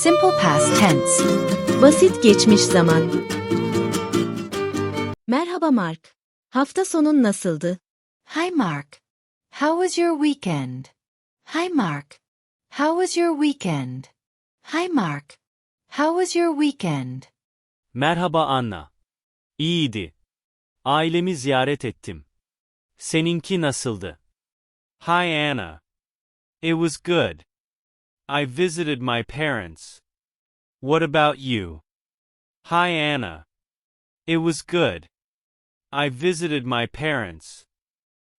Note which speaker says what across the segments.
Speaker 1: Simple past tense.
Speaker 2: Basit geçmiş zaman. Merhaba Mark. Hafta sonun nasıldı?
Speaker 1: Hi Mark. How was your weekend? Hi Mark. How was your weekend? Hi Mark. How was your weekend?
Speaker 3: Merhaba Anna. İyiydi. Ailemi ziyaret ettim. Seninki nasıldı? Hi Anna. It was good. I visited my parents. What about you? Hi Anna. It was good. I visited my parents.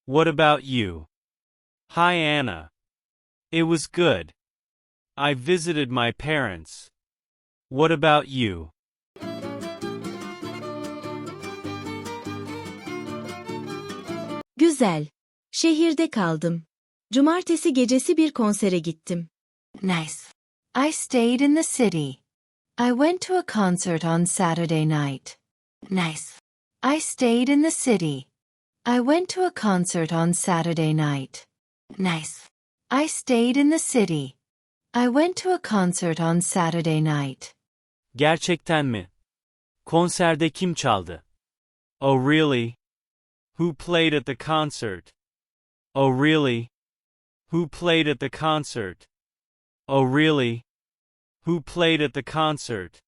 Speaker 3: What about you? Hi Anna. It was good. I visited my parents. What about you?
Speaker 2: Güzel. Şehirde kaldım. Cumartesi gecesi bir konsere gittim.
Speaker 1: Nice. I stayed in the city. I went to a concert on Saturday night. Nice. I stayed in the city. I went to a concert on Saturday night. Nice. I stayed in the city. I went to a concert on Saturday night.
Speaker 3: Gerçekten mi? Konserde kim çaldı? Oh really? Who played at the concert? Oh really? Who played at the concert? Oh really? Who played at the concert?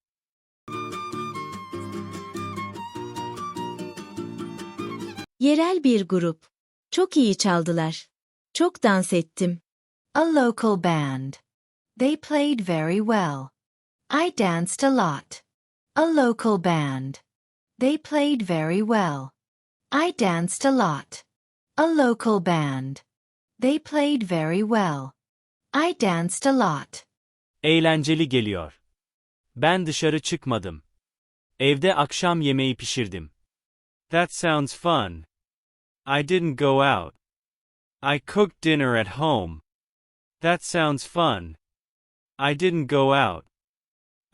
Speaker 2: Yerel bir grup. Çok iyi çaldılar. Çok dans ettim.
Speaker 1: A local band. They played very well. I danced a lot. A local band. They played very well. I danced a lot. A local band. They played very well. I danced a lot.
Speaker 3: Eğlenceli geliyor. Ben dışarı çıkmadım. Evde akşam yemeği pişirdim. That sounds fun. I didn't go out. I cooked dinner at home. That sounds fun. I didn't go out.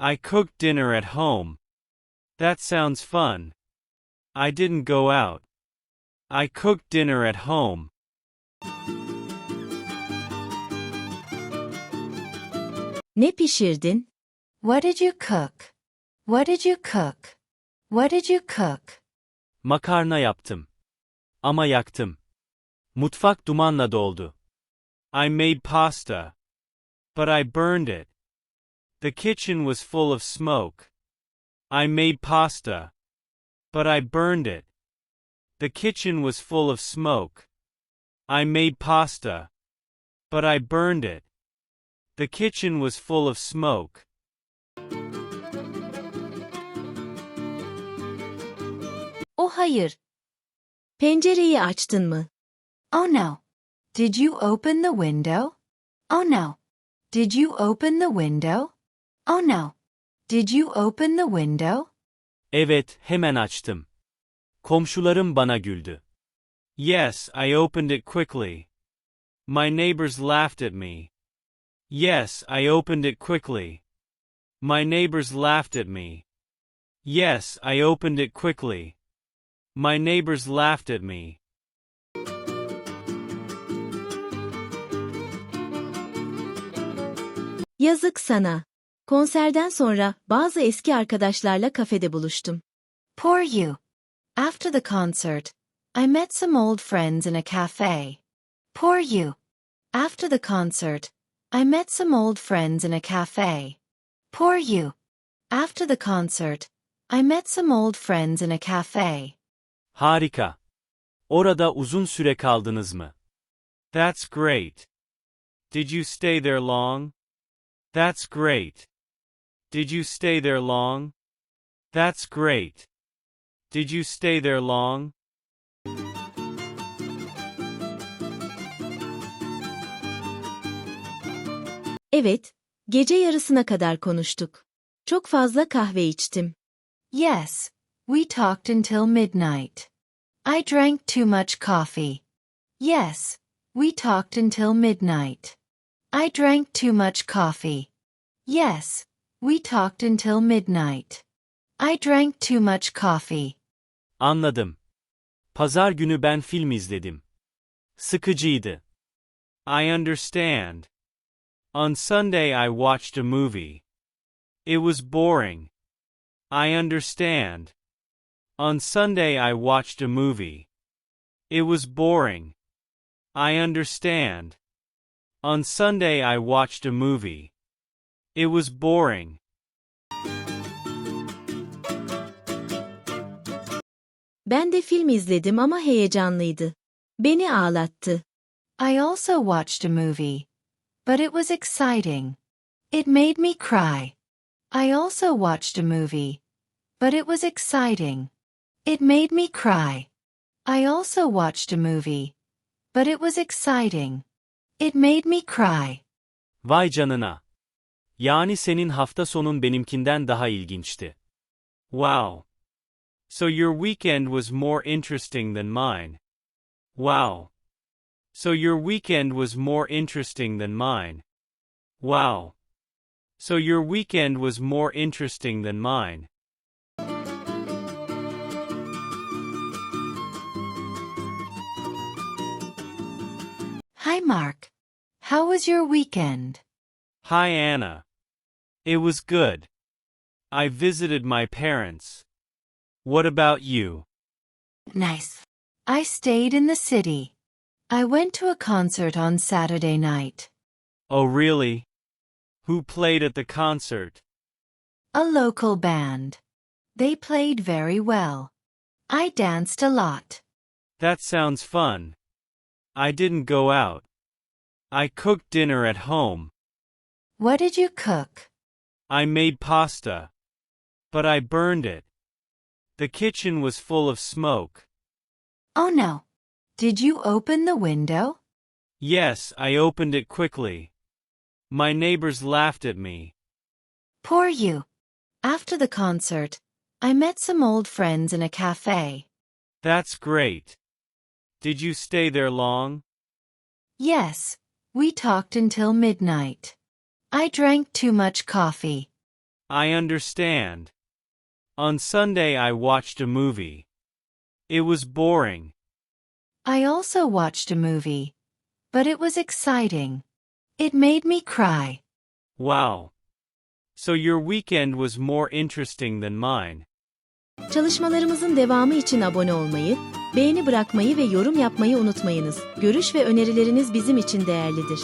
Speaker 3: I cooked dinner at home. That sounds fun. I didn't go out. I cooked dinner at home.
Speaker 2: Ne pişirdin?
Speaker 1: What did you cook? What did you cook? What did you cook?
Speaker 3: Makarna yaptım. Ama yaktım. Mutfak dumanla doldu. I made pasta. But I burned it. The kitchen was full of smoke. I made pasta. But I burned it. The kitchen was full of smoke. I made pasta. But I burned it. The kitchen was full of smoke.
Speaker 2: Oh hayır. Pencereyi açtın mı?
Speaker 1: Oh no. Did you open the window? Oh no. Did you open the window? Oh no. Did you open the window?
Speaker 3: Evet, hemen açtım. Komşularım bana güldü. Yes, I opened it quickly. My neighbors laughed at me. Yes, I opened it quickly. My neighbors laughed at me. Yes, I opened it quickly. My neighbors laughed at me.
Speaker 2: Yazık sana. Konserden sonra bazı eski arkadaşlarla kafede buluştum.
Speaker 1: Poor you. After the concert, I met some old friends in a cafe. Poor you. After the concert, I met some old friends in a cafe. Poor you. After the concert, I met some old friends in a cafe.
Speaker 3: Harika. Orada uzun süre kaldınız mı? That's great. Did you stay there long? That's great. Did you stay there long? That's great. Did you stay there long?
Speaker 2: Evet, gece yarısına kadar konuştuk. Çok fazla kahve içtim.
Speaker 1: Yes, we talked until midnight. I drank too much coffee. Yes, we talked until midnight. I drank too much coffee. Yes, we talked until midnight. I drank too much coffee.
Speaker 3: Anladım. Pazar günü ben film izledim. Sıkıcıydı. I understand. On Sunday I watched a movie. It was boring. I understand. On Sunday I watched a movie. It was boring. I understand. On Sunday I watched a movie. It was boring.
Speaker 2: Ben de film izledim ama heyecanlıydı. Beni ağlattı.
Speaker 1: I also watched a movie, but it was exciting. It made me cry. I also watched a movie, but it was exciting. It made me cry. I also watched a movie, but it was exciting. It made me cry.
Speaker 3: Vay canına. Yani senin hafta sonun benimkinden daha ilginçti. Wow. So your weekend was more interesting than mine. Wow. So your weekend was more interesting than mine. Wow. So your weekend was more interesting than mine.
Speaker 1: Hi Mark. How was your weekend?
Speaker 3: Hi Anna. It was good. I visited my parents. What about you?
Speaker 1: Nice. I stayed in the city. I went to a concert on Saturday night.
Speaker 3: Oh really? Who played at the concert?
Speaker 1: A local band. They played very well. I danced a lot.
Speaker 3: That sounds fun. I didn't go out. I cooked dinner at home.
Speaker 1: What did you cook?
Speaker 3: I made pasta. But I burned it. The kitchen was full of smoke.
Speaker 1: Oh no. Did you open the window?
Speaker 3: Yes, I opened it quickly. My neighbors laughed at me.
Speaker 1: Poor you. After the concert, I met some old friends in a cafe.
Speaker 3: That's great. Did you stay there long?
Speaker 1: Yes, we talked until midnight. I drank too much coffee.
Speaker 3: I understand. On Sunday I watched a movie. It was boring.
Speaker 1: I also watched a movie, but it was exciting. It made me cry.
Speaker 3: Wow. So your weekend was more interesting than mine.
Speaker 2: Çalışmalarımızın devamı için abone olmayı, beğeni bırakmayı ve yorum yapmayı unutmayınız. Görüş ve önerileriniz bizim için değerlidir.